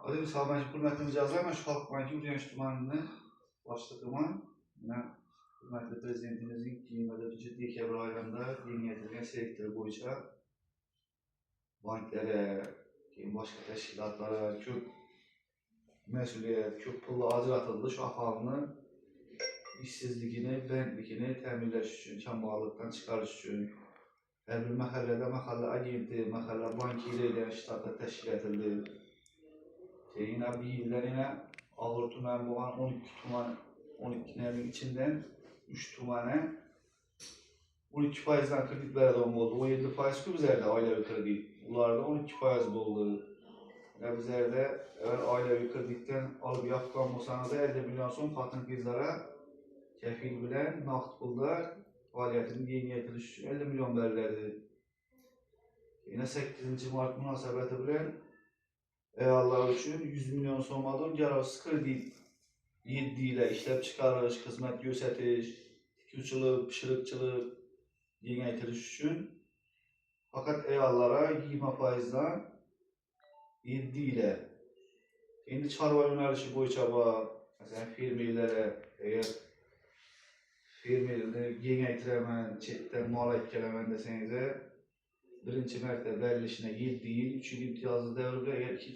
Ali misal ben hürmetli mücazlar, şu Halk Banki Uryanç Tumanı'nı başlıqıma, hürmetli Prezidentimizin qiymətli ciddi Kebir aylarında yeni yetirilen sektörü boyunca banklere, başka teşkilatlara çok mesuliyet, çok pulla acıratıldı. Şu ahalının işsizliğini, bəndlikini təminləş üçün, kəmballıqdan çıxarış üçün hər bir məhəllədə məhəllə agenti, məhəllə banki ilə edən ştatlar təşkil edildi. Yine bir ildən yine Ağrı Tumanı olan 12 tuman, 12'lerin içinden 3 tumanı 12%'dan kredit verən oldu. 17% bizlərdə ailəvi kredit. Bunlarda 12% oldu. Yani bizlərdə eğer ailəvi kreditdən alıp yapılan olsanız da 50 milyon son patent bizlərə kefil bilen naqd pullar fəaliyyətini yeni yetiriş üçün 50 milyon verildi. Yine 8. Mart münasibəti bilen Allah üçün 100 milyon somadır yararsız kredit 7 ile işlep çıkarış, hizmet gösteriş, tiküçülük, pişirikçilik yengəltiriş üçün. Fakat eyallara 20%'dan 7 ile. Şimdi çarva yönəlişi boyunca mesela fermerlere eğer fermerleri yengəltirəmən, çetdən mal etkələmən desenize birinci mərtəbə verilişine 7 il, 3 il imtiyazlı devrede eğer 2